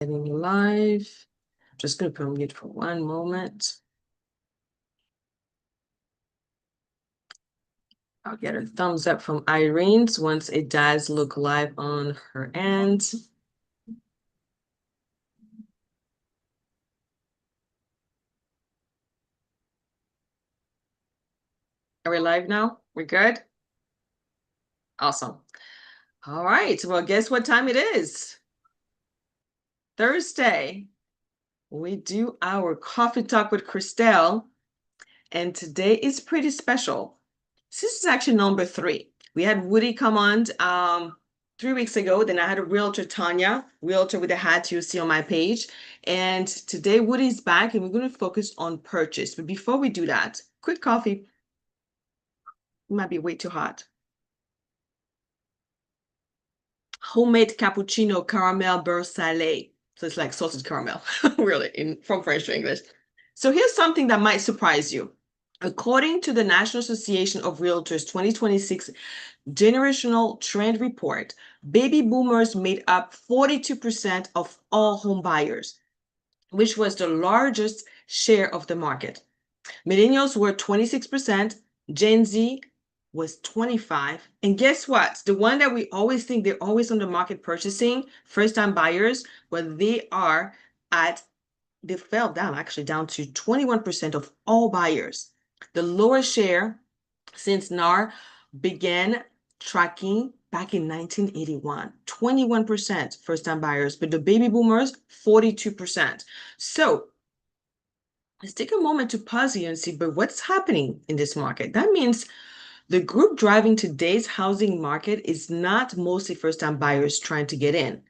Getting live. Just going to put on mute for one moment. I'll get a thumbs up from Irene once it does look live on her end. Are we live now? We're good? Awesome. All right. Well, guess what time it is? Thursday. We do our coffee talk with Christelle, and today is pretty special. This is actually number 3. We had Woody come on 3 weeks ago. Then I had a realtor, Tanya, realtor with a hat you see on my page. And today Woody's back and we're going to focus on purchase. But before we do that, quick coffee. It might be way too hot. Homemade cappuccino caramel beurre salé. So it's like salted caramel, really, from French to English. So here's something that might surprise you. According to the National Association of Realtors 2026 Generational Trend Report, baby boomers made up 42% of all home buyers, which was the largest share of the market. Millennials were 26%, Gen Z was 25. And guess what? The one that we always think they're always on the market purchasing, first-time buyers, well, they fell down actually down to 21% of all buyers. The lowest share since NAR began tracking back in 1981, 21% first-time buyers, but the baby boomers, 42%. So let's take a moment to pause here and see, but what's happening in this market? That means the group driving today's housing market is not mostly first-time buyers trying to get in.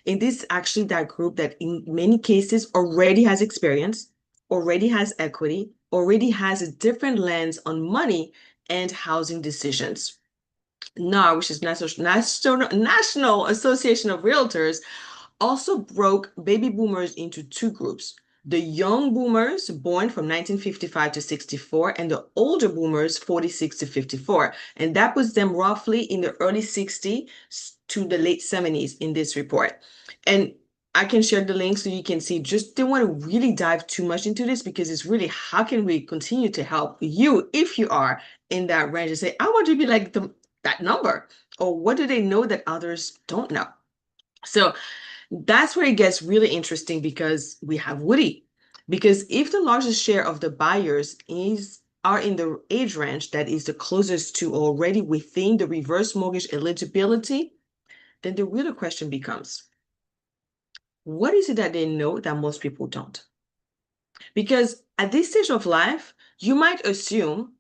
It is actually that group that in many cases already has experience, already has equity, already has a different lens on money and housing decisions. NAR, which is National Association of Realtors, also broke baby boomers into 2 groups. The young boomers born from 1955 to 64 and the older boomers 46 to 54. And that puts them roughly in the early 60s to the late 70s in this report. And I can share the link so you can see. Just don't want to really dive too much into this because it's really how can we continue to help you if you are in that range and say, I want to be like that number, or what do they know that others don't know? So that's where it gets really interesting because we have Woody. Because if the largest share of the buyers are in the age range that is the closest to already within the reverse mortgage eligibility, then the real question becomes, what is it that they know that most people don't? Because at this stage of life, you might assume,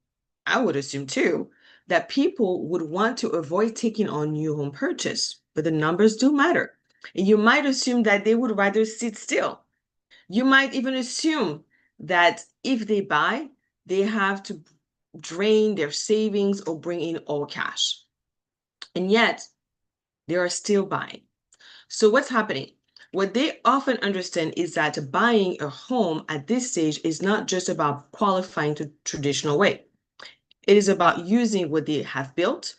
I would assume too, that people would want to avoid taking on new home purchase, but the numbers do matter. And you might assume that they would rather sit still. You might even assume that if they buy, they have to drain their savings or bring in all cash. And yet, they are still buying. So what's happening? What they often understand is that buying a home at this stage is not just about qualifying to traditional way. It is about using what they have built.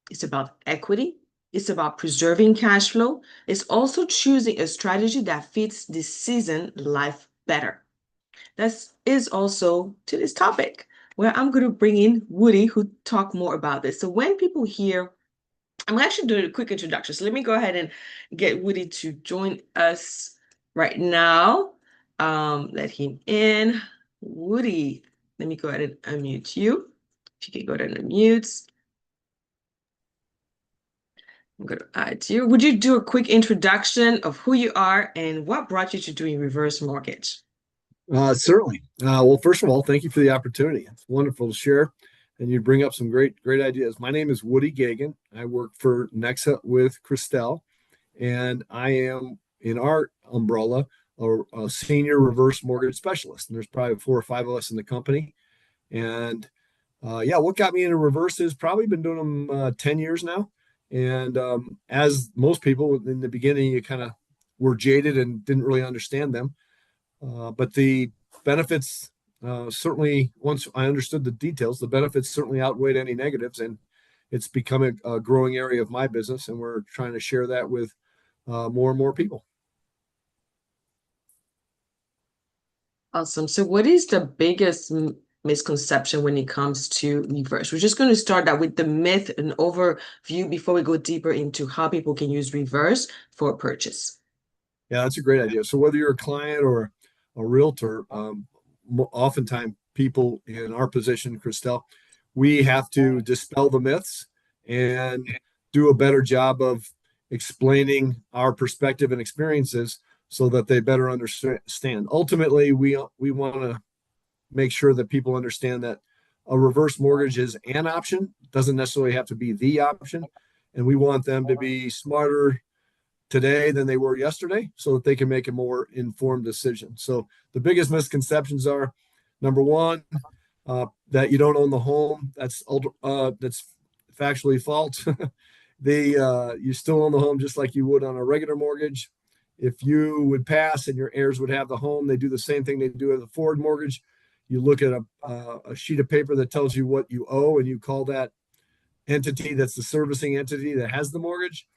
It's about equity. It's about preserving cash flow. It's also choosing a strategy that fits this season life better. That is also to this topic where I'm going to bring in Woody who talk more about this. So when people hear, I'm actually doing a quick introduction. So let me go ahead and get Woody to join us right now. Let him in. Woody, let me go ahead and unmute you. If you can go ahead and unmute. I'm going to add you. Would you do a quick introduction of who you are and what brought you to doing reverse mortgage? Certainly. Well, first of all, thank you for the opportunity. It's wonderful to share, and you bring up some great ideas. My name is Woody Gagan. I work for Nexa with Christelle, and I am in our umbrella a senior reverse mortgage specialist. And there's probably 4 or 5 of us in the company. And yeah, what got me into reverse is probably been doing them 10 years now. And as most people in the beginning, you kind of were jaded and didn't really understand them. But the benefits certainly, once I understood the details, the benefits certainly outweighed any negatives, and it's become a growing area of my business, and we're trying to share that with more and more people. Awesome. So what is the biggest misconception when it comes to reverse? We're just going to start out with the myth and overview before we go deeper into how people can use reverse for a purchase. Yeah, that's a great idea. So whether you're a client or a realtor, oftentimes people in our position, Christelle, we have to dispel the myths and do a better job of explaining our perspective and experiences so that they better understand. Ultimately, we want to make sure that people understand that a reverse mortgage is an option, doesn't necessarily have to be the option, and we want them to be smarter today than they were yesterday so that they can make a more informed decision. So the biggest misconceptions are number one, that you don't own the home. That's factually false. You still own the home just like you would on a regular mortgage. If you would pass and your heirs would have the home, they do the same thing they do with a forward mortgage. You look at a sheet of paper that tells you what you owe, and you call that entity that's the servicing entity that has the mortgage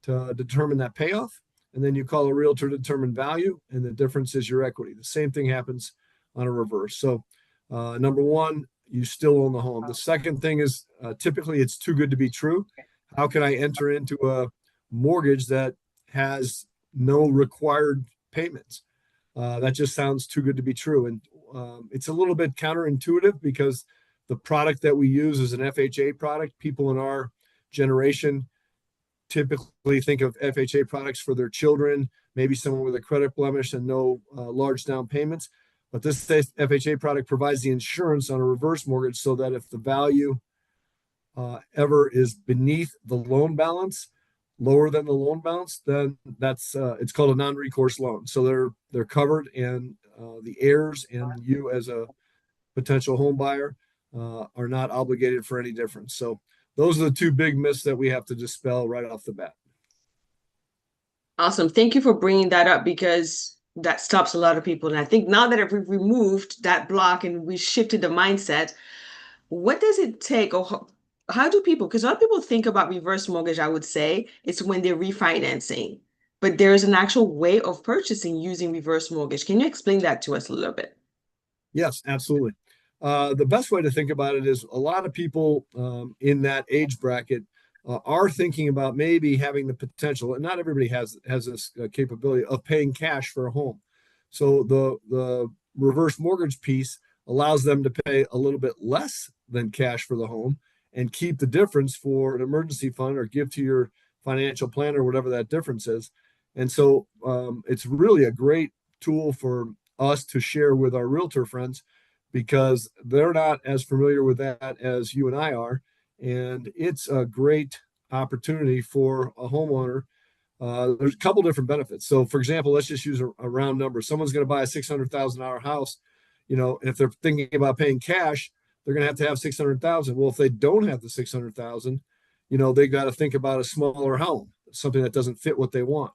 to determine that payoff. And then you call a realtor to determine value, and the difference is your equity. The same thing happens on a reverse. So, number one, you still own the home. The second thing is typically it's too good to be true. How can I enter into a mortgage that has no required payments? That just sounds too good to be true. And it's a little bit counterintuitive because the product that we use is an FHA product. People in our generation typically think of FHA products for their children, maybe someone with a credit blemish and no large down payments. But this FHA product provides the insurance on a reverse mortgage so that if the value ever is beneath the loan balance, lower than the loan balance, then that's it's called a non-recourse loan. So they're covered, and the heirs and you as a potential home buyer are not obligated for any difference. So those are the two big myths that we have to dispel right off the bat. Awesome. Thank you for bringing that up because that stops a lot of people. And I think now that we've removed that block and we shifted the mindset, what does it take or how do people, because a lot of people think about reverse mortgage, I would say it's when they're refinancing, but there is an actual way of purchasing using reverse mortgage. Can you explain that to us a little bit? Yes, absolutely. The best way to think about it is a lot of people in that age bracket are thinking about maybe having the potential, and not everybody has this capability of paying cash for a home. So the reverse mortgage piece allows them to pay a little bit less than cash for the home and keep the difference for an emergency fund or give to your financial planner, whatever that difference is. And so it's really a great tool for us to share with our realtor friends because they're not as familiar with that as you and I are. And it's a great opportunity for a homeowner. There's a couple different benefits. So, for example, let's just use a round number. Someone's going to buy a $600,000 house, and if they're thinking about paying cash, they're going to have 600,000. Well, if they don't have the 600,000, they got to think about a smaller home, something that doesn't fit what they want.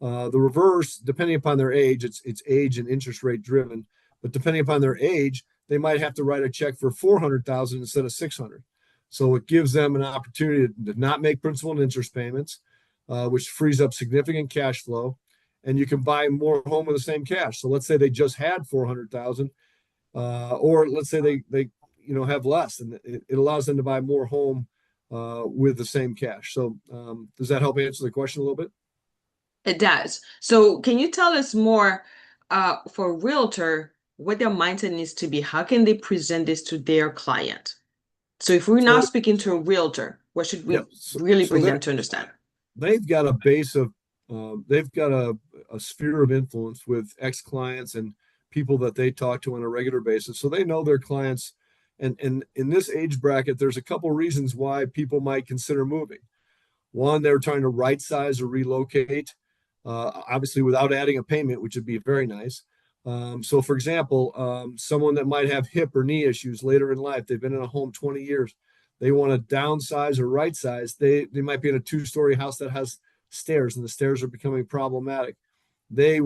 The reverse, depending upon their age, it's age and interest rate driven. But depending upon their age, they might have to write a check for 400,000 instead of 600. So it gives them an opportunity to not make principal and interest payments, which frees up significant cash flow, and you can buy more home with the same cash. So let's say they just had 400,000, or let's say they have less, and it allows them to buy more home with the same cash. So does that help answer the question a little bit? It does. So can you tell us more for a realtor, what their mindset needs to be? How can they present this to their client? So if we're now So speaking to a realtor, what should yeah, we so really so bring them they're to understand? they've got a base of they've got a sphere of influence with ex-clients and people that they talk to on a regular basis, so they know their clients. And in this age bracket, there's a couple reasons why people might consider moving. One, they're trying to right size or relocate, obviously without adding a payment, which would be very nice. So, for example, someone that might have hip or knee issues later in life, they've been in a home 20 years, they want to downsize or right size. They might be in a two-story house that has stairs, and the stairs are becoming problematic. They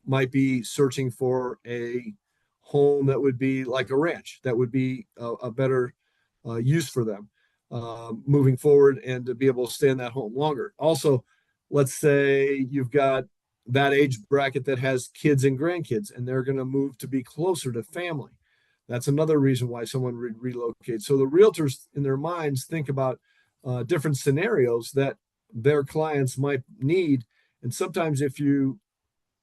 might be searching for a home that would be like a ranch, that would be a better use for them moving forward and to be able to stay in that home longer. Also, let's say you've got that age bracket that has kids and grandkids, and they're going to move to be closer to family. That's another reason why someone would relocate. So the realtors in their minds think about different scenarios that their clients might need. And sometimes if you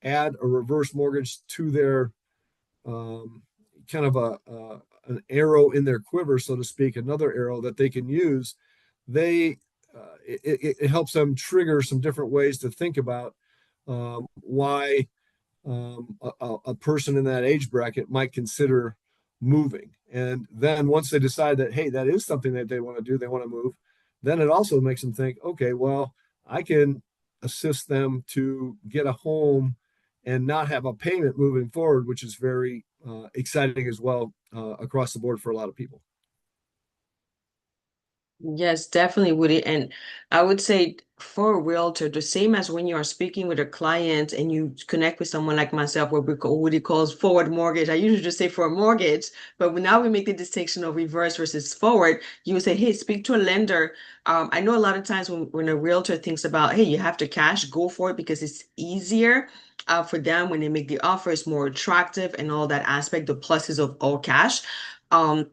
add a reverse mortgage to their kind of an arrow in their quiver, so to speak, another arrow that they can use, they it helps them trigger some different ways to think about why a person in that age bracket might consider moving. And then once they decide that, hey, that is something that they want to do, they want to move, then it also makes them think, okay, well, I can assist them to get a home and not have a payment moving forward, which is very exciting as well across the board for a lot of people. Yes, definitely, Woody. And I would say for a realtor, the same as when you are speaking with a client and you connect with someone like myself, what Woody calls forward mortgage. I usually just say for a mortgage, but now we make the distinction of reverse versus forward. You would say, hey, speak to a lender. I know a lot of times when a realtor thinks about, hey, you have to cash, go for it because it's easier for them when they make the offer, it's more attractive and all that aspect, the pluses of all cash. Um,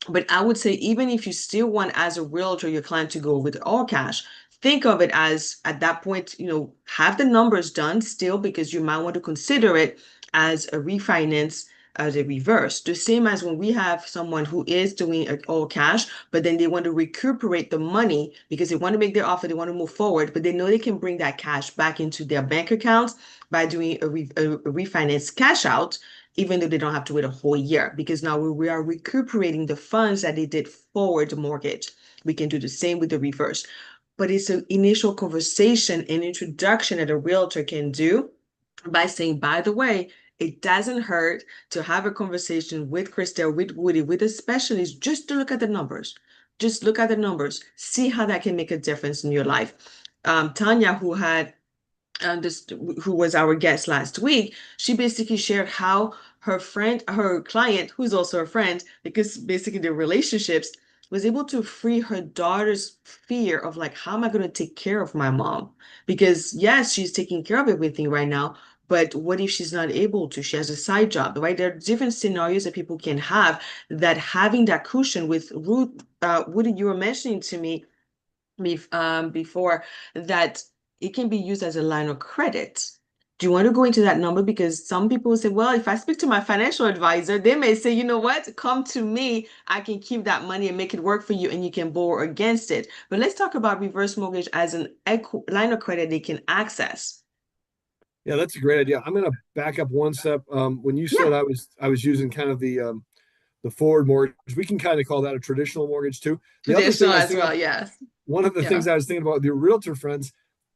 but I would say, even if you still want, as a realtor, your client to go with all cash, think of it as at that point, have the numbers done still because you might want to consider it as a refinance, as a reverse. The same as when we have someone who is doing all cash, but then they want to recuperate the money because they want to make their offer, they want to move forward, but they know they can bring that cash back into their bank accounts by doing a refinance cash out, even though they don't have to wait a whole year, because now we are recuperating the funds that they did forward the mortgage. We can do the same with the reverse. But it's an initial conversation and introduction that a realtor can do by saying, by the way, it doesn't hurt to have a conversation with Christelle, with Woody, with a specialist, just to look at the numbers. Just look at the numbers, see how that can make a difference in your life. Tanya, who was our guest last week, she basically shared how her client, who's also a friend, because basically the relationships, was able to free her daughter's fear of like, how am I going to take care of my mom? Because yes, she's taking care of everything right now, but what if she's not able to? She has a side job, right? There are different scenarios that people can have, that having that cushion with Ruth, Woody, you were mentioning to me before that it can be used as a line of credit. Do you want to go into that number? Because some people say, well, if I speak to my financial advisor, they may say, you know what, come to me. I can keep that money and make it work for you, and you can borrow against it. But let's talk about reverse mortgage as an line of credit they can access. Yeah, that's a great idea. I'm going to back up one step. When you said Yeah, I was using kind of the forward mortgage, we can kind of call that a traditional mortgage too. The other thing traditional I was as thinking of, well. Yes. one of the Yeah. things I was thinking about with your realtor friends,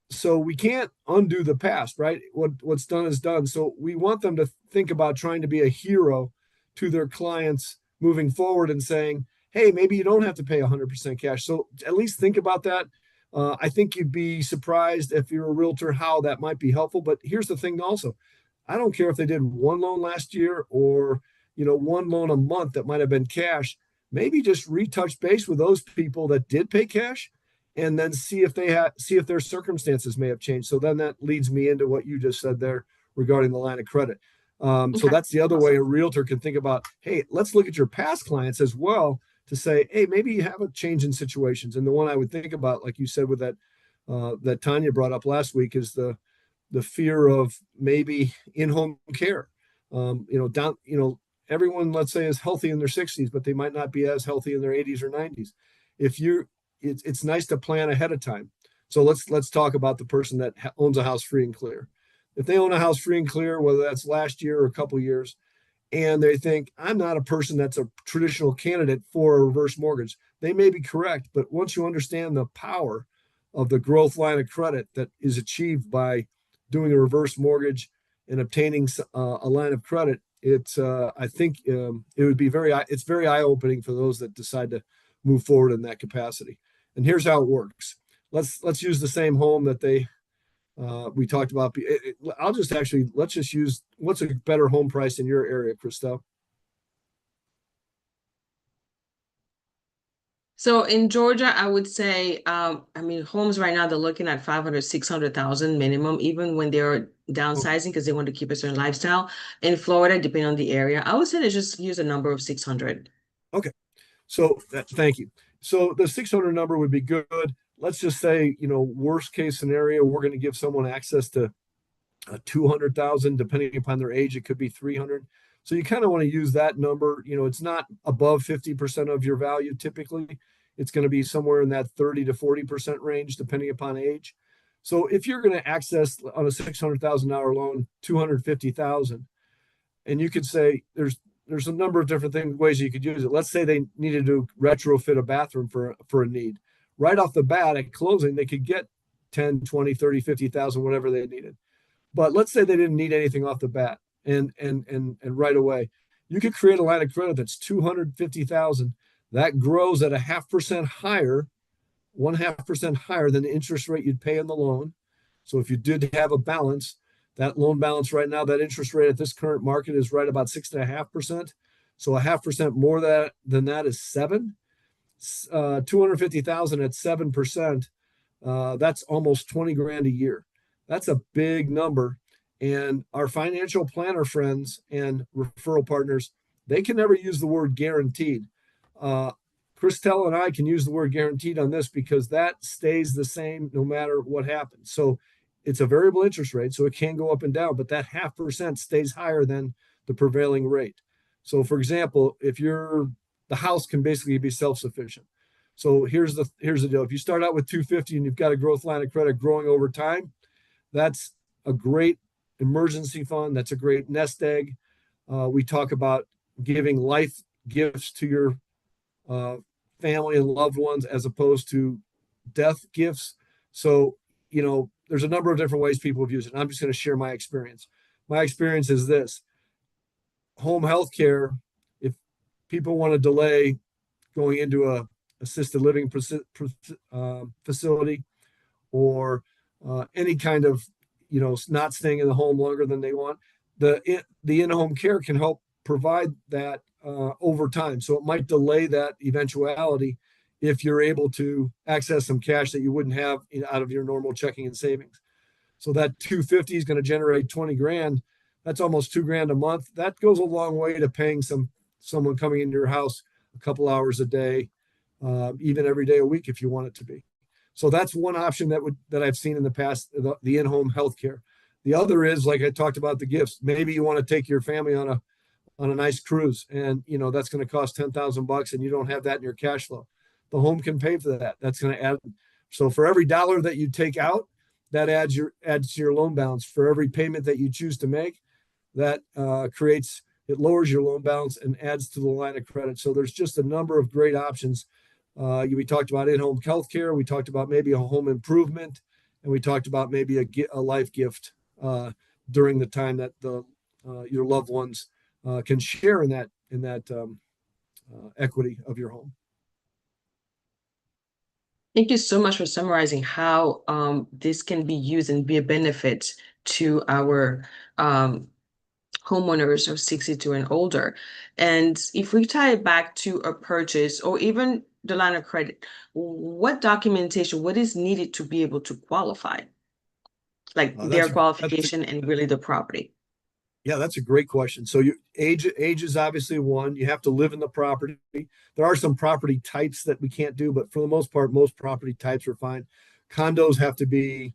so we can't undo the past, right? What's done is done. So we want them to think about trying to be a hero to their clients moving forward and saying, hey, maybe you don't have to pay 100% cash. So at least think about that. I think you'd be surprised if you're a realtor how that might be helpful. But here's the thing also, I don't care if they did one loan last year or one loan a month that might have been cash. Maybe just retouch base with those people that did pay cash and then see if their circumstances may have changed. So then that leads me into what you just said there regarding the line of credit. So Okay. that's the other way Awesome. a realtor can think about, hey, let's look at your past clients as well to say, hey, maybe you have a change in situations. And the one I would think about, like you said, with that Tanya brought up last week, is the fear of maybe in-home care. Everyone, let's say, is healthy in their 60s, but they might not be as healthy in their 80s or 90s. If you, it's nice to plan ahead of time. So let's talk about the person that owns a house free and clear. If they own a house free and clear, whether that's last year or a couple years, and they think I'm not a person that's a traditional candidate for a reverse mortgage, they may be correct. But once you understand the power of the growth line of credit that is achieved by doing a reverse mortgage and obtaining a line of credit, I think it's very eye opening for those that decide to move forward in that capacity. And here's how it works. Let's use the same home that we talked about. Let's just use what's a better home price in your area, Christelle? So in Georgia, I would say, I mean, homes right now, they're looking at 500, 600,000 minimum, even when they're Okay. downsizing because they want to keep a certain lifestyle. In Florida, depending on the area, I would say they just use a number of 600. Okay. So thank you. So the 600 number would be good. Let's just say, worst case scenario, we're going to give someone access to 200,000, depending upon their age, it could be 300. So you kind of want to use that number. It's not above 50% of your value typically. It's going to be somewhere in that 30 to 40% range, depending upon age. So if you're going to access on a $600,000 loan, 250,000, and you could say there's a number of different ways you could use it. Let's say they needed to refit a bathroom for a need. Right off the bat at closing, they could get 10, 20, 30, 50,000, whatever they needed. But let's say they didn't need anything off the bat and right away. You could create a line of credit that's 250,000 that grows at a 0.5% higher, 1.5% higher than the interest rate you'd pay on the loan. So if you did have a balance, that loan balance right now, that interest rate at this current market is right about 6.5%. So a 0.5% more than that is 7. 250,000 at 7%. That's almost 20 grand a year. That's a big number. And our financial planner friends and referral partners, they can never use the word guaranteed. Uh, Christelle and I can use the word guaranteed on this because that stays the same no matter what happens. So it's a variable interest rate, so it can go up and down, but that 0.5% stays higher than the prevailing rate. So, for example, if the house can basically be self-sufficient. So here's the deal. If you start out with 250 and you've got a growth line of credit growing over time, that's a great emergency fund. That's a great nest egg. We talk about giving life gifts to your uh, family and loved ones as opposed to death gifts. So, there's a number of different ways people have used it. I'm just going to share my experience. My experience is this: home health care, if people want to delay going into a assisted living facility or any kind of, not staying in the home longer than they want, the in-home care can help provide that over time. So it might delay that eventuality if you're able to access some cash that you wouldn't have out of your normal checking and savings. So that 250 is going to generate 20 grand. That's almost 2 grand a month. That goes a long way to paying someone coming into your house a couple hours a day, even every day a week if you want it to be. So that's one option that I've seen in the past, the in-home healthcare. The other is, like I talked about, the gifts. Maybe you want to take your family on a nice cruise, and that's going to cost $10,000, and you don't have that in your cash flow. The home can pay for that. That's going to add. So for every dollar that you take out, that adds to your loan balance. For every payment that you choose to make, that it lowers your loan balance and adds to the line of credit. So there's just a number of great options. We talked about in-home healthcare. We talked about maybe a home improvement, and we talked about maybe a life gift during the time that your loved ones can share in that equity of your home. Thank you so much for summarizing how this can be used and be a benefit to our homeowners of 62 and older. And if we tie it back to a purchase or even the line of credit, what documentation, what is needed to be able to qualify? Like their That's qualification and really the property. Yeah, that's a great question. So age is obviously one. You have to live in the property. There are some property types that we can't do, but for the most part, most property types are fine. Condos have to be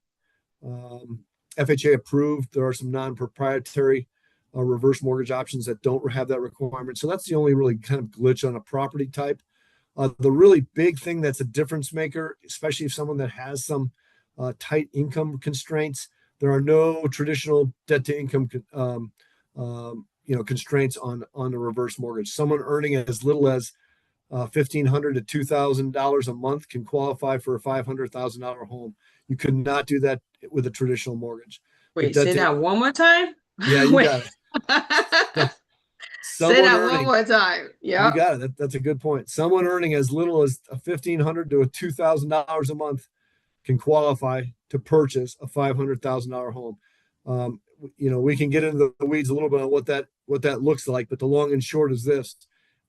FHA approved. There are some non-proprietary reverse mortgage options that don't have that requirement. So that's the only really kind of glitch on a property type. The really big thing that's a difference maker, especially if someone that has some tight income constraints, there are no traditional debt to income constraints on a reverse mortgage. Someone earning as little as $1,500 to $2,000 a month can qualify for a $500,000 home. You could not do that with a traditional mortgage. The Wait, debt say to that one more time. Yeah, you Wait. got it. So, Say someone that one earning more time. You Yep. got it. That's a good point. Someone earning as little as $1,500 to $2,000 a month can qualify to purchase a $500,000 home. We can get into the weeds a little bit on what that looks like, but the long and short is this: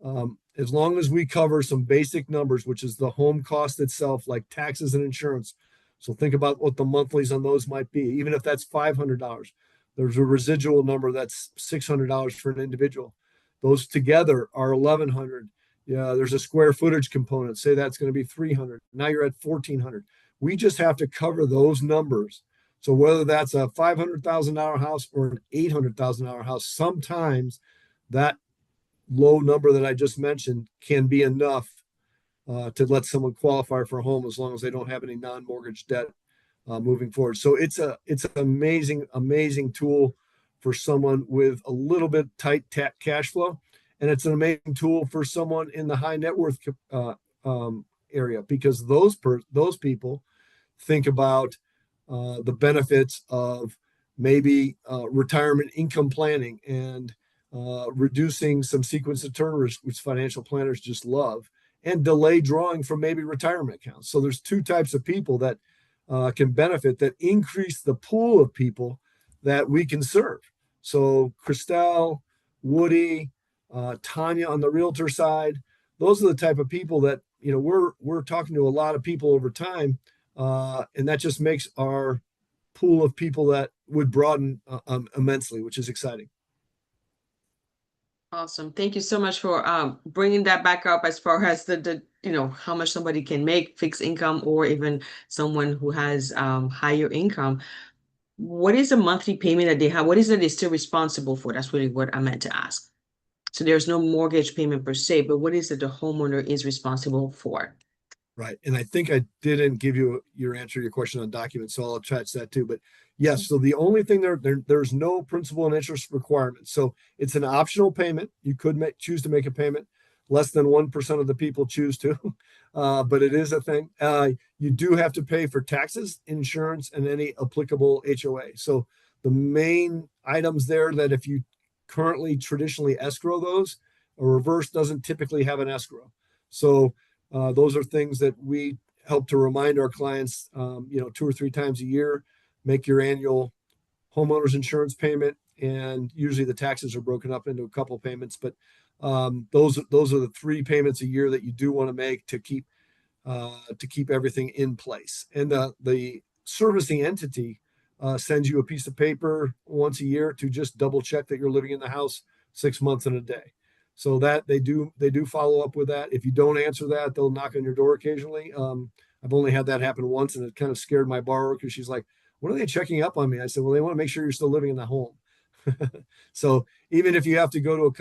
As long as we cover some basic numbers, which is the home cost itself, like taxes and insurance. So think about what the monthlies on those might be. Even if that's $500, there's a residual number that's $600 for an individual. Those together are 1,100. Yeah, there's a square footage component. Say that's going to be 300. Now you're at 1,400. We just have to cover those numbers. So whether that's a $500,000 house or an $800,000 house, sometimes that low number that I just mentioned can be enough to let someone qualify for a home as long as they don't have any non-mortgage debt moving forward. So it's an amazing tool for someone with a little bit tight cash flow, and it's an amazing tool for someone in the high net worth area, because those people think about the benefits of maybe retirement income planning and reducing some sequence of turn risk, which financial planners just love, and delay drawing from maybe retirement accounts. So there's two types of people that can benefit, that increase the pool of people that we can serve. So Christelle, Woody, Tanya on the realtor side, those are the type of people that, we're talking to a lot of people over time, and that just makes our pool of people that would broaden immensely, which is exciting. Awesome. Thank you so much for bringing that back up as far as the how much somebody can make fixed income, or even someone who has higher income. What is the monthly payment that they have? What is it they're still responsible for? That's really what I meant to ask. So there's no mortgage payment per se, but what is it the homeowner is responsible for? Right. And I think I didn't give you your answer to your question on documents, so I'll attach that too. But yes, so the only thing there's no principal and interest requirement. So it's an optional payment. You could choose to make a payment. Less than 1% of the people choose to, but it is a thing. You do have to pay for taxes, insurance, and any applicable HOA. So the main items there, that if you currently traditionally escrow those, a reverse doesn't typically have an escrow. So those are things that we help to remind our clients, 2 or 3 times a year. Make your annual homeowners insurance payment, and usually the taxes are broken up into a couple payments. But those are the 3 payments a year that you do want to make to keep everything in place. And the servicing entity sends you a piece of paper once a year to just double check that you're living in the house 6 months and a day. So that they do follow up with that. If you don't answer that, they'll knock on your door occasionally. I've only had that happen once, and it kind of scared my borrower, because she's like, "What are they checking up on me?" I said, "Well, they want to make sure you're still living in the home." So even if you have to go to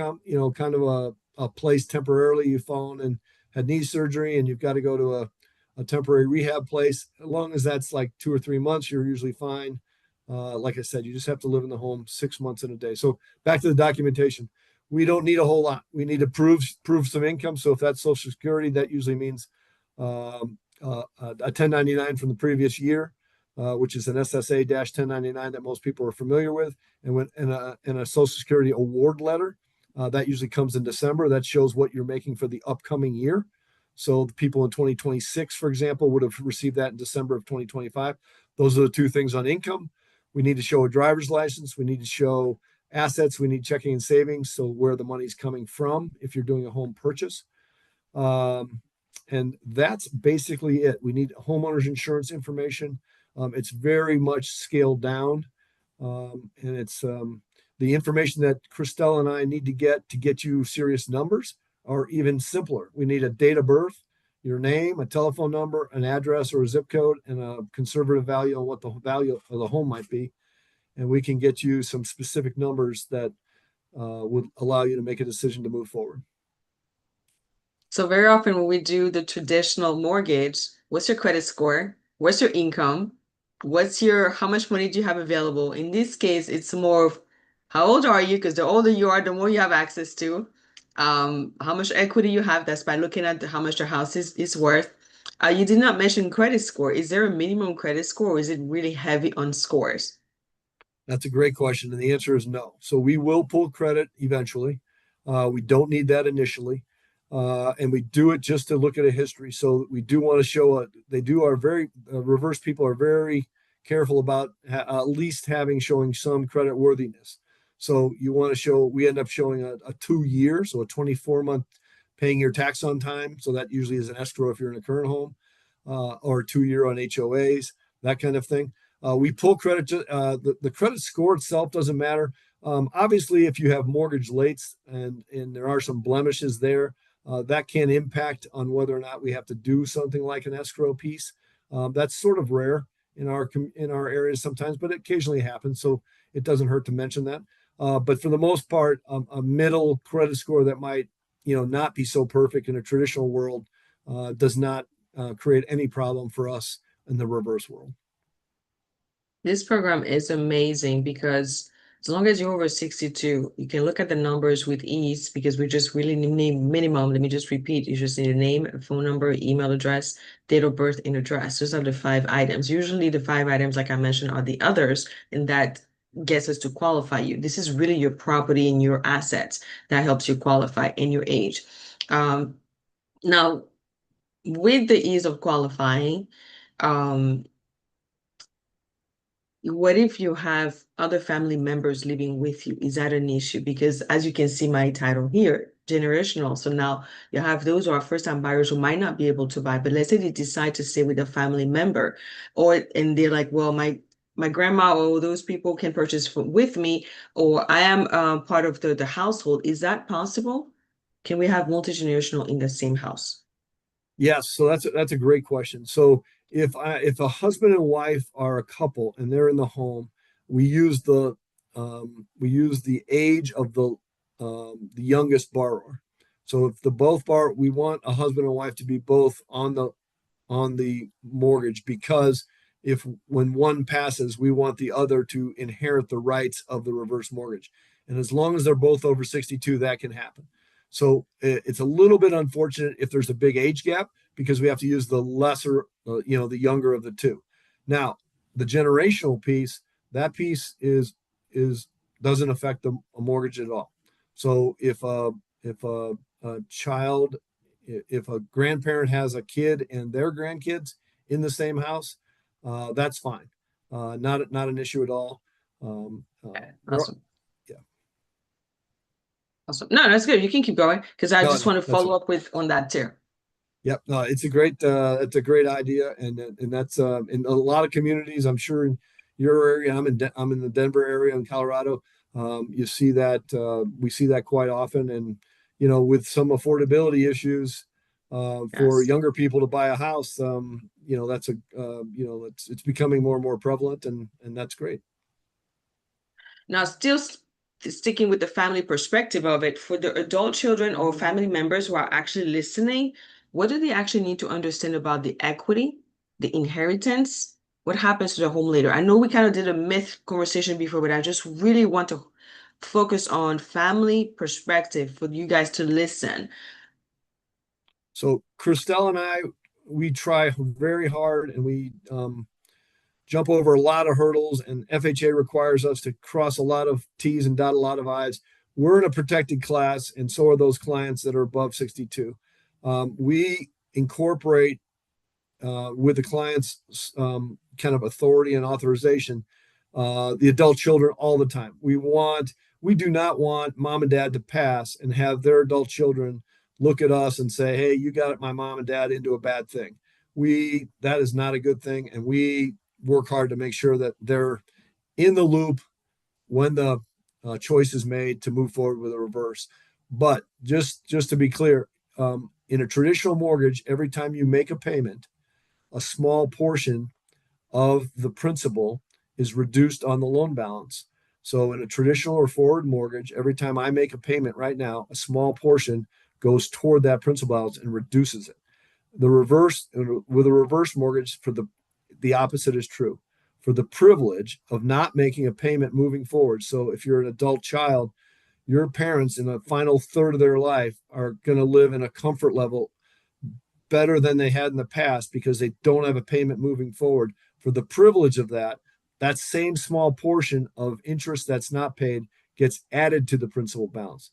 kind of a place temporarily, you've fallen and had knee surgery, and you've got to go to a temporary rehab place, as long as that's like 2 or 3 months, you're usually fine. Like I said, you just have to live in the home 6 months in a day. So back to the documentation. We don't need a whole lot. We need to prove some income. So if that's Social Security, that usually means a 1099 from the previous year, which is an SSA-1099 that most people are familiar with, and a Social Security award letter. That usually comes in December. That shows what you're making for the upcoming year. So the people in 2026, for example, would have received that in December of 2025. Those are the two things on income. We need to show a driver's license. We need to show assets. We need checking and savings, so where the money's coming from if you're doing a home purchase. And that's basically it. We need homeowners insurance information. It's very much scaled down, and it's the information that Christelle and I need to get you serious numbers are even simpler. We need a date of birth, your name, a telephone number, an address or a zip code, and a conservative value on what the value of the home might be. And we can get you some specific numbers that would allow you to make a decision to move forward. So very often when we do the traditional mortgage, what's your credit score? What's your income? How much money do you have available? In this case, it's more of how old are you? Because the older you are, the more you have access to. How much equity you have, that's by looking at how much your house is worth. You did not mention credit score. Is there a minimum credit score, or is it really heavy on scores? That's a great question. And the answer is no. So we will pull credit eventually. We don't need that initially. And we do it just to look at a history. So we do want to show reverse people are very careful about at least showing some credit worthiness. So you want to show, we end up showing a 2 year, so a 24-month paying your tax on time. So that usually is an escrow if you're in a current home, or 2 year on HOAs, that kind of thing. We pull credit. The credit score itself doesn't matter. Obviously, if you have mortgage lates and there are some blemishes there, that can impact on whether or not we have to do something like an escrow piece. That's sort of rare in our areas sometimes, but it occasionally happens. So it doesn't hurt to mention that. But for the most part, a middle credit score that might not be so perfect in a traditional world does not create any problem for us in the reverse world. This program is amazing because as long as you're over 62, you can look at the numbers with ease because we just really need minimum. Let me just repeat. You just need a name, a phone number, email address, date of birth, and address. Those are the 5 items. Usually the 5 items, like I mentioned, are the others, and that gets us to qualify you. This is really your property and your assets that helps you qualify and your age. Now, with the ease of qualifying, um, what if you have other family members living with you? Is that an issue? Because as you can see my title here, generational. So now you have those who are first-time buyers who might not be able to buy, but let's say they decide to stay with a family member, and they're like, well, my grandma or those people can purchase with me, or I am part of the household. Is that possible? Can we have multi-generational in the same house? Yes, so that's a great question. So if a husband and wife are a couple and they're in the home, we use the age of the youngest borrower. So if the both borrow, we want a husband and wife to be both on the mortgage, because if when one passes, we want the other to inherit the rights of the reverse mortgage. And as long as they're both over 62, that can happen. So it's a little bit unfortunate if there's a big age gap because we have to use the lesser, the younger of the two. Now, the generational piece, that piece is doesn't affect the a mortgage at all. So if a child if a grandparent has a kid and their grandkids in the same house, that's fine. Not an issue at all. There are, Awesome. yeah, Awesome. No, that's good. You can keep going because I no, just no, want to that's follow up with on that too. yep. No, it's a great idea, and that's in a lot of communities. I'm sure in your area. I'm in the Denver area in Colorado. You see that we see that quite often, and with some affordability issues for Yes. younger people to buy a house, that's it's becoming more and more prevalent, and that's great. Now, still sticking with the family perspective of it, for the adult children or family members who are actually listening, what do they actually need to understand about the equity, the inheritance? What happens to the home later? I know we kind of did a myth conversation before, but I just really want to focus on family perspective for you guys to listen. So Christelle and I, we try very hard, and we jump over a lot of hurdles, and FHA requires us to cross a lot of T's and dot a lot of I's. We're in a protected class, and so are those clients that are above 62. We incorporate with the client's kind of authority and authorization the adult children all the time. We do not want mom and dad to pass and have their adult children look at us and say, "Hey, you got my mom and dad into a bad thing." That is not a good thing, and we work hard to make sure that they're in the loop when the choice is made to move forward with a reverse. But just to be clear, in a traditional mortgage, every time you make a payment, a small portion of the principal is reduced on the loan balance. So in a traditional or forward mortgage, every time I make a payment right now, a small portion goes toward that principal balance and reduces it. The reverse with a reverse mortgage, for the opposite is true. For the privilege of not making a payment moving forward. So if you're an adult child, your parents in the final third of their life are going to live in a comfort level better than they had in the past because they don't have a payment moving forward. For the privilege of that same small portion of interest that's not paid gets added to the principal balance.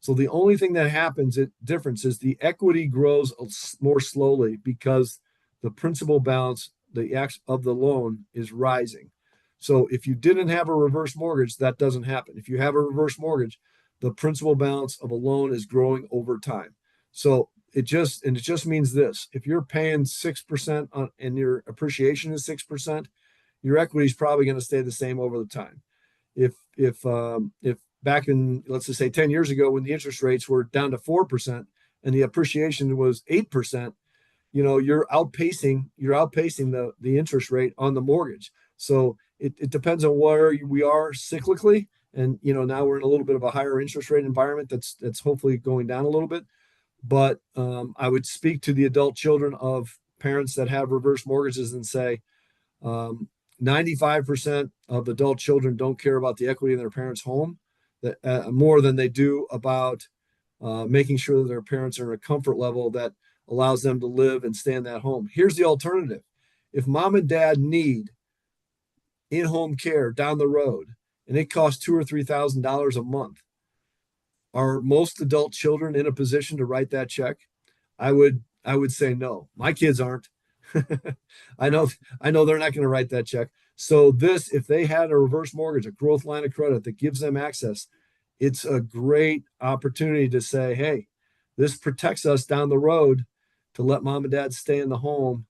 So the only thing that happens, difference is the equity grows more slowly because the principal balance, the X of the loan is rising. So if you didn't have a reverse mortgage, that doesn't happen. If you have a reverse mortgage, the principal balance of a loan is growing over time. So it just means this: if you're paying 6% on and your appreciation is 6%, your equity is probably going to stay the same over the time. If back in, let's just say, 10 years ago, when the interest rates were down to 4% and the appreciation was 8%, you're outpacing the interest rate on the mortgage. So it depends on where we are cyclically. And now we're in a little bit of a higher interest rate environment that's hopefully going down a little bit. But I would speak to the adult children of parents that have reverse mortgages and say, um, 95% of adult children don't care about the equity in their parents' home that more than they do about making sure that their parents are in a comfort level that allows them to live and stay in that home. Here's the alternative. If mom and dad need in-home care down the road and it costs $2,000 or $3,000 a month, are most adult children in a position to write that check? I would say no. My kids aren't. I know I know they're not going to write that check. So this, if they had a reverse mortgage, a growth line of credit that gives them access, it's a great opportunity to say, hey, this protects us down the road to let mom and dad stay in the home.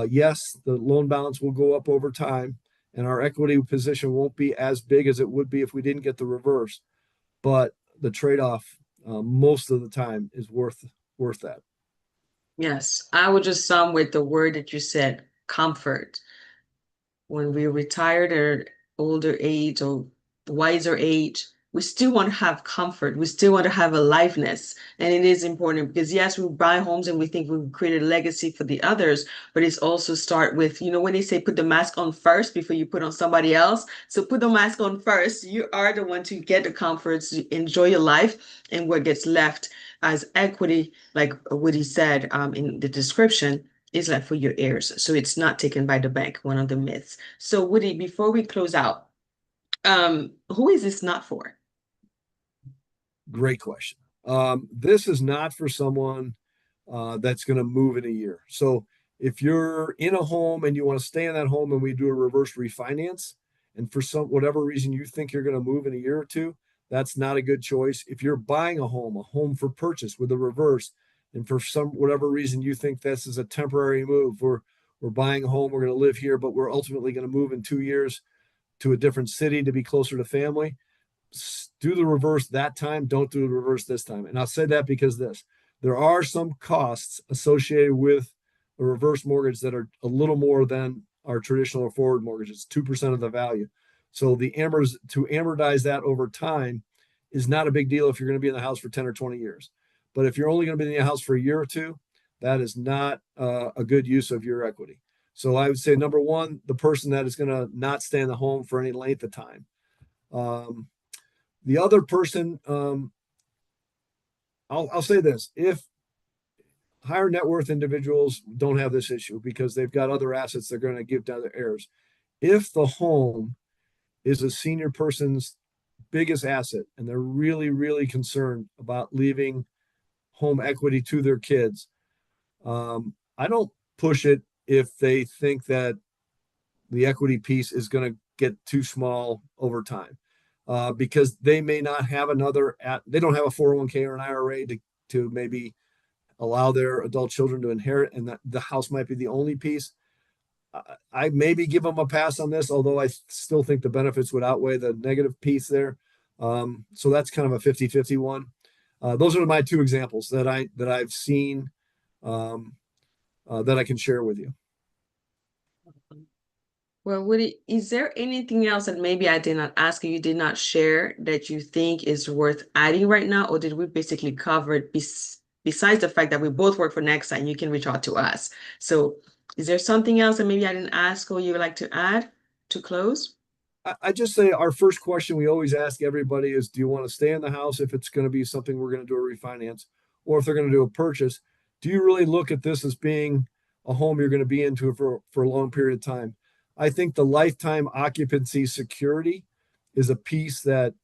Yes, the loan balance will go up over time, and our equity position won't be as big as it would be if we didn't get the reverse. But the trade-off, most of the time, is worth that. Yes, I would just sum with the word that you said, comfort. When we retired at older age or wiser age, we still want to have comfort. We still want to have aliveness. And it is important because yes, we buy homes and we think we've created a legacy for the others, but it's also start with, when they say put the mask on first before you put on somebody else. So put the mask on first. You are the one to get the comforts, to enjoy your life, and what gets left as equity, like Woody said in the description, is left for your heirs. So it's not taken by the bank, one of the myths. So Woody, before we close out, who is this not for? Great question. This is not for someone that's going to move in a year. So if you're in a home and you want to stay in that home and we do a reverse refinance, and for some whatever reason you think you're going to move in a year or two, that's not a good choice. If you're buying a home for purchase with a reverse, and for some whatever reason you think this is a temporary move, we're buying a home, we're going to live here, but we're ultimately going to move in 2 years to a different city to be closer to family, do the reverse that time, don't do the reverse this time. And I'll say that because there are some costs associated with a reverse mortgage that are a little more than our traditional forward mortgage. It's 2% of the value. So to amortize that over time is not a big deal if you're going to be in the house for 10 or 20 years. But if you're only going to be in the house for a year or two, that is not a good use of your equity. So I would say number one, the person that is going to not stay in the home for any length of time. The other person, I'll say this: if higher net worth individuals don't have this issue because they've got other assets they're going to give to their heirs. If the home is a senior person's biggest asset and they're really, really concerned about leaving home equity to their kids, I don't push it if they think that the equity piece is going to get too small over time. Because they may not have they don't have a 401k or an IRA to maybe allow their adult children to inherit, and that the house might be the only piece. I maybe give them a pass on this, although I still think the benefits would outweigh the negative piece there. So that's kind of a 50-50 one. Those are my two examples that I've seen, that I can share with you. Well, Woody, is there anything else that maybe I did not ask you did not share that you think is worth adding right now, or did we basically cover it besides the fact that we both work for Nexa and you can reach out to us? So, is there something else that maybe I didn't ask or you would like to add to close? I just say our first question we always ask everybody is, do you want to stay in the house if it's going to be something we're going to do a refinance, or if they're going to do a purchase? Do you really look at this as being a home you're going to be into for a long period of time? I think the lifetime occupancy security is a piece that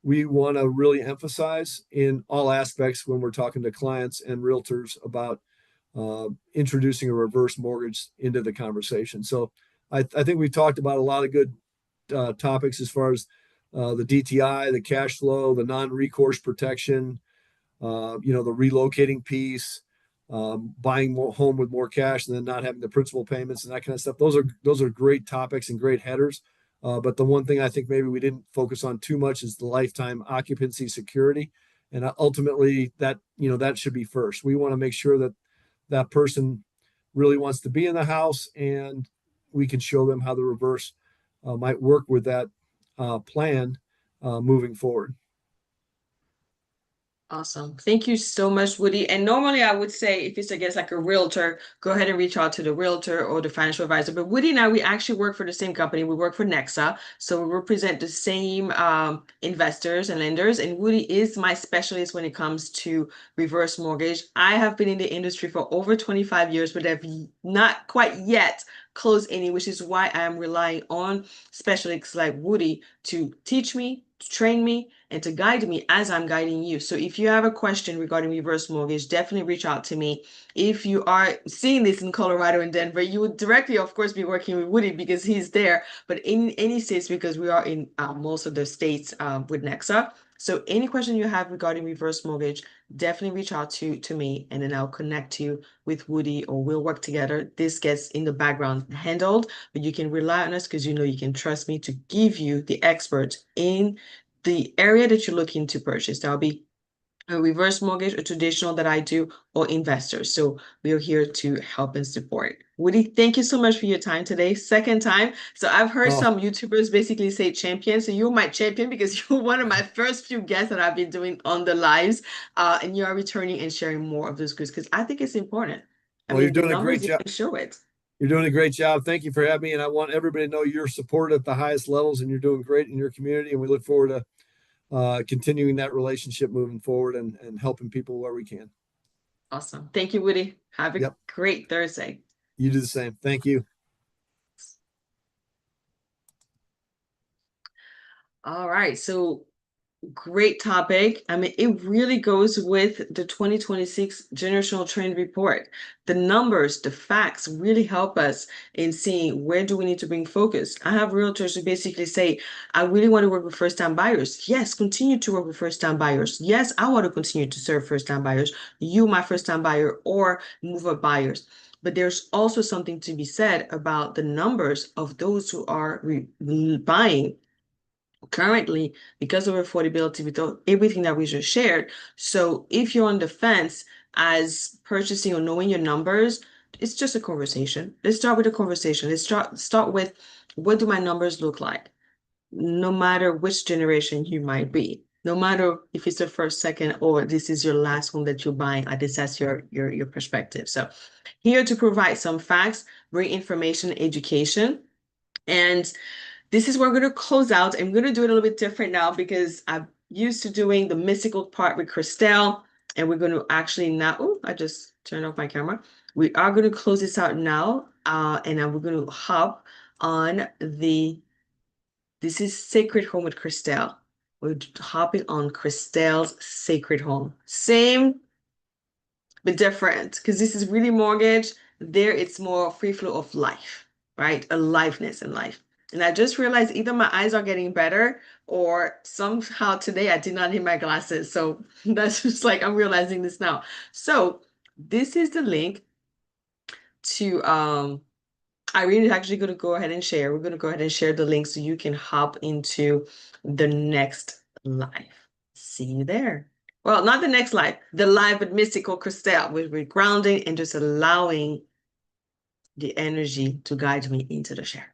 we want to really emphasize in all aspects when we're talking to clients and realtors about introducing a reverse mortgage into the conversation. So I think we talked about a lot of good topics as far as the DTI, the cash flow, the non-recourse protection, the relocating piece, buying more home with more cash, and then not having the principal payments and that kind of stuff. Those are great topics and great headers. But the one thing I think maybe we didn't focus on too much is the lifetime occupancy security, and ultimately that should be first. We want to make sure that that person really wants to be in the house, and we can show them how the reverse might work with that plan moving forward. Awesome. Thank you so much, Woody. And normally I would say if it's against like a realtor, go ahead and reach out to the realtor or the financial advisor. But Woody and I, we actually work for the same company. We work for Nexa. So we represent the same investors and lenders. And Woody is my specialist when it comes to reverse mortgage. I have been in the industry for over 25 years, but have not quite yet closed any, which is why I am relying on specialists like Woody to teach me, to train me, and to guide me as I'm guiding you. So if you have a question regarding reverse mortgage, definitely reach out to me. If you are seeing this in Colorado and Denver, you would directly, of course, be working with Woody because he's there. But in any states, because we are in most of the states with Nexa. So any question you have regarding reverse mortgage, definitely reach out to me, and then I'll connect you with Woody, or we'll work together. This gets in the background handled, but you can rely on us because you can trust me to give you the experts in the area that you're looking to purchase. That'll be a reverse mortgage, a traditional that I do, or investors. So we are here to help and support. Woody, thank you so much for your time today. Second time. So I've heard Oh, some YouTubers basically say champion. So you're my champion because you're one of my first few guests that I've been doing on the lives. And you are returning and sharing more of those goods because I think it's important. I well, you're mean, the doing a great numbers job. even show it. You're doing a great job. Thank you for having me. And I want everybody to know your support at the highest levels, and you're doing great in your community. And we look forward to continuing that relationship moving forward and helping people where we can. Awesome. Thank you, Woody. Have a Yep. great Thursday. You do the same. Thank you. All right. So great topic. I mean, it really goes with the 2026 generational trend report. The numbers, the facts really help us in seeing where do we need to bring focus. I have realtors who basically say, I really want to work with first-time buyers. Yes, continue to work with first-time buyers. Yes, I want to continue to serve first-time buyers. You, my first-time buyer, or move-up buyers. But there's also something to be said about the numbers of those who are buying currently because of affordability with everything that we just shared. So if you're on the fence as purchasing or knowing your numbers, it's just a conversation. Let's start with a conversation. Let's start with, what do my numbers look like? No matter which generation you might be, no matter if it's the first, second, or this is your last home that you're buying, I guess that's your perspective. So here to provide some facts, bring information, education, and this is where we're going to close out. I'm going to do it a little bit different now because I'm used to doing the mystical part with Christelle. And we're going to actually now, oh, I just turned off my camera. We are going to close this out now. And then we're going to hop on this is Sacred Home with Christelle. We're hopping on Christelle's Sacred Home. Same but different because this is really mortgage. There, it's more free flow of life, right? Aliveness in life. And I just realized either my eyes are getting better or somehow today I did not need my glasses. So that's just like I'm realizing this now. So this is the link to Irene is actually going to go ahead and share. We're going to go ahead and share the link so you can hop into the next live. See you there. Well, not the next live, the live with Mystical Christelle, where we're grounding and just allowing the energy to guide me into the share.